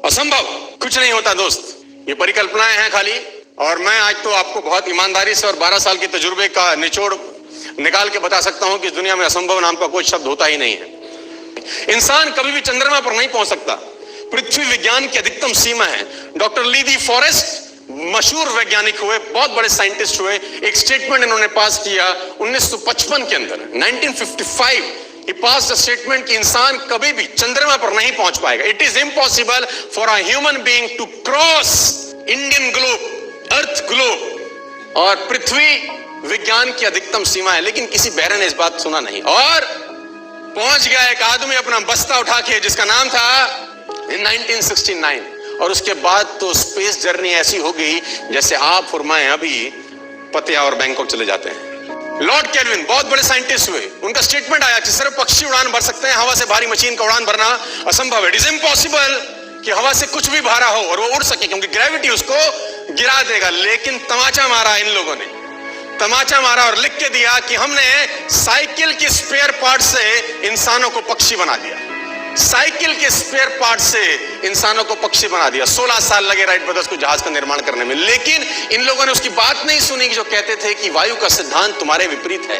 असंभव कुछ नहीं होता दोस्त, ये परिकल्पनाएं हैं खाली। और मैं आज तो आपको बहुत ईमानदारी से और 12 साल के तजुर्बे का निचोड़ निकाल के बता सकता हूं कि इस दुनिया में असंभव नाम का कोई शब्द होता ही नहीं है। इंसान कभी भी चंद्रमा पर नहीं पहुंच सकता, पृथ्वी विज्ञान की अधिकतम सीमा है। डॉक्टर ली दी फॉरेस्ट मशहूर वैज्ञानिक हुए, बहुत बड़े साइंटिस्ट हुए, एक स्टेटमेंट इन्होंने पास किया 1955 के अंदर, 1955 he passed a statement कि इंसान कभी भी चंद्रमा पर नहीं पहुंच पाएगा। It is impossible for a human being to cross Indian globe, earth globe, और पृथ्वी विज्ञान की अधिकतम सीमा है। लेकिन किसी बहरे ने इस बात सुना नहीं और पहुंच गया एक आदमी अपना बस्ता उठा के, जिसका नाम था in 1969। और उसके बाद तो स्पेस जर्नी ऐसी हो गई जैसे आप और मैं अभी पतिया और बैंकॉक चले जाते हैं। लॉर्ड केल्विन बहुत बड़े साइंटिस्ट हुए, उनका स्टेटमेंट आया कि सिर्फ पक्षी उड़ान भर सकते हैं, हवा से भारी मशीन का उड़ान भरना असंभव है। इट इज इम्पॉसिबल कि हवा से कुछ भी भारा हो और वो उड़ सके, क्योंकि ग्रेविटी उसको गिरा देगा। लेकिन तमाचा मारा इन लोगों ने, तमाचा मारा और लिख के दिया कि हमने साइकिल के स्पेयर पार्ट से इंसानों को पक्षी बना दिया, साइकिल के स्पेयर पार्ट से इंसानों को पक्षी बना दिया। 16 साल लगे राइट ब्रदर्स को जहाज का निर्माण करने में। लेकिन इन लोगों ने उसकी बात नहीं सुनी कि जो कहते थे कि वायु का सिद्धांत तुम्हारे विपरीत है।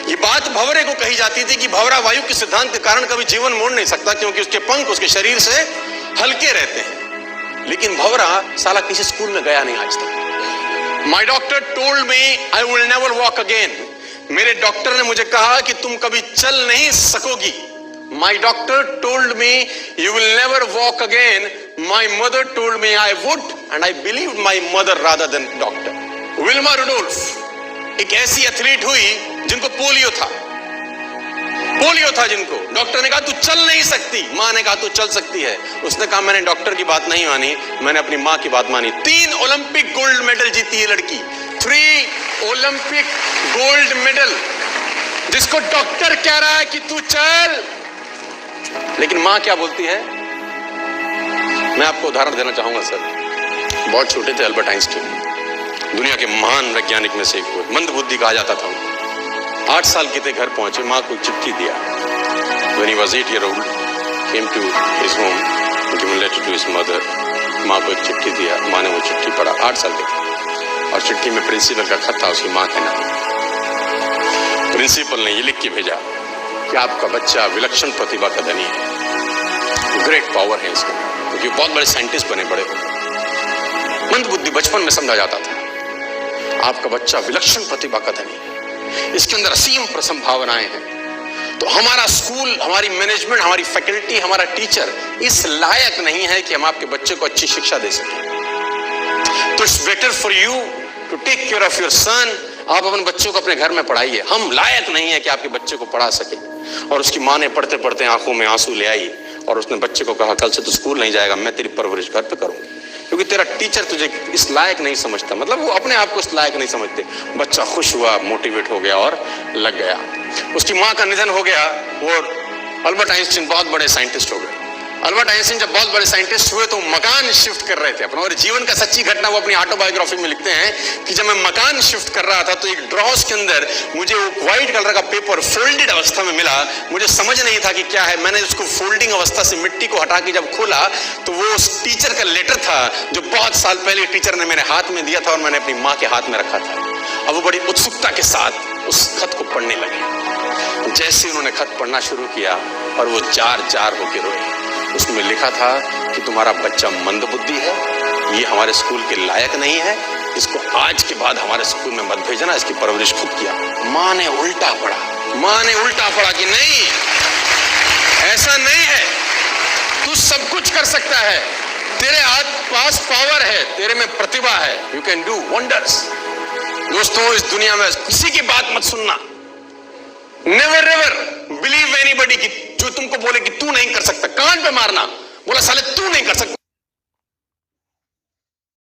ये बात भंवरे को कही जाती थी कि भंवरा वायु के सिद्धांत के कारण कभी जीवन मोड़ नहीं सकता, क्योंकि उसके पंख उसके शरीर से हल्के रहते हैं। लेकिन भंवरा साला किसी स्कूल में गया नहीं आज तक। माई doctor told me I will never walk again. मेरे डॉक्टर ने मुझे कहा कि तुम कभी चल नहीं सकोगी। My doctor told me you will never walk again. My mother told me I would, and I believed my mother rather than doctor. Wilma Rudolph एक ऐसी एथलीट हुई जिनको पोलियो था, जिनको डॉक्टर ने कहा तू चल नहीं सकती, मां ने कहा तू चल सकती है। उसने कहा मैंने डॉक्टर की बात नहीं मानी, मैंने अपनी मां की बात मानी। 3 ओलंपिक गोल्ड मेडल जीती है लड़की, 3 ओलंपिक गोल्ड मेडल, जिसको डॉक्टर कह रहा है कि तू चल। लेकिन मां क्या बोलती है? मैं आपको उदाहरण देना चाहूंगा सर। बहुत छोटे थे अल्बर्ट आइंस्टीन, दुनिया के महान वैज्ञानिक में से एक हुए, मंद बुद्धि कहा जाता था उनको। 8 साल के थे, घर पहुंचे, मां को चिट्ठी दिया। When he was 8 years old, came to his home, given letter to his mother. मां को एक चिट्ठी दिया, मां ने वो चिट्ठी पढ़ा, 8 साल के थे, और चिट्ठी में प्रिंसिपल का खत था उसकी मां के नाम। प्रिंसिपल ने ये लिख के भेजा कि आपका बच्चा विलक्षण प्रतिभा का धनी है, ग्रेट पावर है इसका, क्योंकि बहुत बड़े साइंटिस्ट बने, बड़े मंद बुद्धि बचपन में समझा जाता था। आपका बच्चा विलक्षण प्रतिभा का धनी है, इसके अंदर असीम संभावनाएं हैं। तो हमारा स्कूल, हमारी मैनेजमेंट, हमारी फैकल्टी, हमारा टीचर इस लायक नहीं है कि हम आपके बच्चे को अच्छी शिक्षा दे सकें। तो it's better for you to take care of your son. आप अपने बच्चों को अपने घर में पढ़ाइए, हम लायक नहीं है कि आपके बच्चे को पढ़ा सके। और उसकी माँ ने पढ़ते पढ़ते आंखों में आंसू ले आई और उसने बच्चे को कहा कल से तू स्कूल नहीं जाएगा, मैं तेरी परवरिश घर पे करूंगी, क्योंकि तेरा टीचर तुझे इस लायक नहीं समझता। मतलब वो अपने आप को इस लायक नहीं समझते। बच्चा खुश हुआ, मोटिवेट हो गया और लग गया। उसकी माँ का निधन हो गया, वो अल्बर्ट आइंस्टीन बहुत बड़े साइंटिस्ट हो गए। अल्बर्ट आइंस्टीन जब बहुत बड़े साइंटिस्ट हुए तो मकान शिफ्ट कर रहे थे अपना, और जीवन का सच्ची घटना वो अपनी ऑटोबायोग्राफी में लिखते हैं कि जब मैं मकान शिफ्ट कर रहा था तो एक ड्रॉस के अंदर मुझे वो व्हाइट कलर का पेपर फोल्डेड अवस्था में मिला। मुझे समझ नहीं था कि क्या है। मैंने उसको फोल्डिंग अवस्था से मिट्टी को हटा के जब खोला तो वो उस टीचर का लेटर था जो बहुत साल पहले टीचर ने मेरे हाथ में दिया था और मैंने अपनी माँ के हाथ में रखा था। अब वो बड़ी उत्सुकता के साथ उस खत को पढ़ने लगे। जैसे उन्होंने खत पढ़ना शुरू किया और वो जार जार होके रोए। उसमें लिखा था कि तुम्हारा बच्चा मंद बुद्धि है, ये हमारे स्कूल के लायक नहीं है, इसको आज के बाद हमारे स्कूल में मत भेजना, इसकी परवरिश खुद किया। माँ ने उल्टा पढ़ा कि नहीं, ऐसा नहीं है, तू सब कुछ कर सकता है, तेरे पास पावर है, तेरे में प्रतिभा है, यू कैन डू वंडर्स। दोस्तों, इस दुनिया में किसी की बात मत सुनना। नेवर एवर बिलीव एनीबॉडी कि जो तुमको बोले कि तू नहीं कर सकता, कान पे मारना, बोला साले तू नहीं कर सकता।